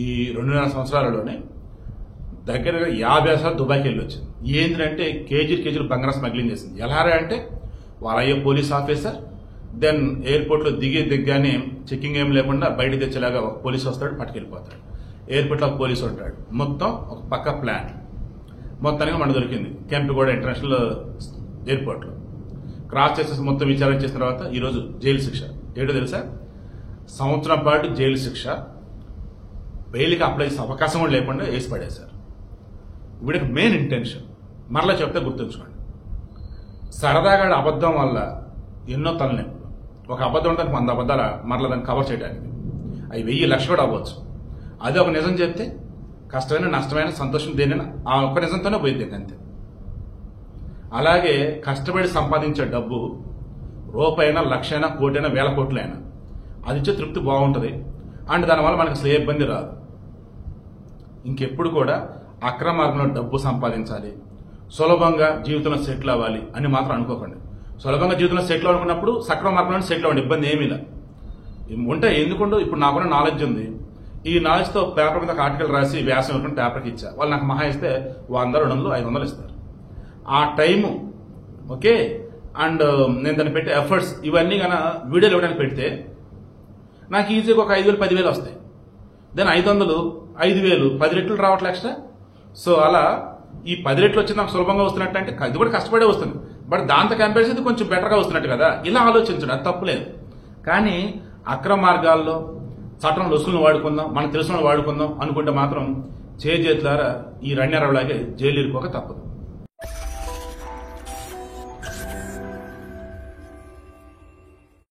ఈ 2.5 సంవత్సరాలలోనే దగ్గరగా 50 సార్లు దుబాయ్కి వెళ్ళి వచ్చింది. ఏంటంటే కేజీలు బంగారం స్మగ్లింగ్ చేసింది. ఎలా అంటే వాళ్ళ అయ్యే పోలీస్ ఆఫీసర్, దెన్ ఎయిర్పోర్ట్లో దిగ్గానే చెక్కింగ్ ఏం లేకుండా బయట తెచ్చేలాగా పోలీసు వస్తాడు, పట్టుకెళ్ళిపోతాడు. ఎయిర్పోర్ట్లో పోలీసు ఉంటాడు. మొత్తం ఒక పక్క ప్లాన్ మొత్తానికి మన దొరికింది కెంపెగౌడ ఇంటర్నేషనల్ ఎయిర్పోర్ట్లో. క్రాస్ చేసేసి మొత్తం విచారణ చేసిన తర్వాత ఈరోజు జైలు శిక్ష. ఏంటో తెలుసా? 1 సంవత్సరం పాటు జైలు శిక్ష, బెయిల్కి అప్లై చేసే అవకాశం కూడా లేకుండా వేసి పడేశారు. వీడికి మెయిన్ ఇంటెన్షన్ మరలా చెప్తే గుర్తుంచుకోండి, సరదాగా అబద్ధం వల్ల ఎన్నో తలనొప్పులు. ఒక అబద్ధం ఉంటుంది 100 అబద్ధాలు మరలా దాన్ని కవర్ చేయడానికి, అవి 1000 లక్షలు కూడా అవ్వచ్చు. అదే ఒక నిజం చెప్తే కష్టమైన నష్టమైన సంతోషం దేనైనా ఆ ఒక్క నిజంతోనే పోయింది అంతే. అలాగే కష్టపడి సంపాదించే డబ్బు రూపాయైనా, లక్షైనా, కోటైనా, 1000 కోట్లైనా అది ఇచ్చే తృప్తి బాగుంటుంది. అండ్ దానివల్ల మనకు అసలు ఏ ఇబ్బంది రాదు. ఇంకెప్పుడు కూడా అక్రమ మార్గంలో డబ్బు సంపాదించాలి, సులభంగా జీవితంలో సెటిల్ అవ్వాలి అని మాత్రం అనుకోకండి. సులభంగా జీవితంలో సెటిల్ అనుకున్నప్పుడు సక్రమ మార్గంలో సెటిల్ అవ్వండి, ఇబ్బంది ఏమీ లేదు. ఉంటే ఎందుకుంటూ ఇప్పుడు నాకున్న నాలెడ్జ్ ఉంది, ఈ నాలెడ్జ్తో పేపర్ మీద ఆర్టికల్ రాసి వ్యాసం ఇవ్వకుండా పేపర్కి ఇచ్చా. వాళ్ళు నాకు మహా ఇస్తే 100, 200, 500 ఇస్తారు. ఆ టైము ఓకే. అండ్ నేను దాన్ని పెట్టే ఎఫర్ట్స్ ఇవన్నీ కన్నా వీడియోలు ఇవ్వడానికి పెడితే నాకు ఈజీగా ఒక 5,000, 10,000 వస్తాయి. దాని 500, 5,000, 10 రెట్లు రావట్లే ఎక్స్ట్రా. సో అలా ఈ 10 రెట్లు వచ్చి నాకు సులభంగా వస్తున్నట్టు అంటే ఇది కూడా కష్టపడే వస్తుంది, బట్ దాంతో కంపేర్ చేస్తే కొంచెం బెటర్గా వస్తున్నట్టు కదా. ఇలా ఆలోచించడం అది తప్పులేదు. కానీ అక్రమ మార్గాల్లో చట్టం లొసుకులను వాడుకుందాం, మనకు తెలిసిన వాడుకుందాం అనుకుంటే మాత్రం చేతులారా ఈ రణ్యారావులాగే జైలు ఇరుకోక తప్పదు.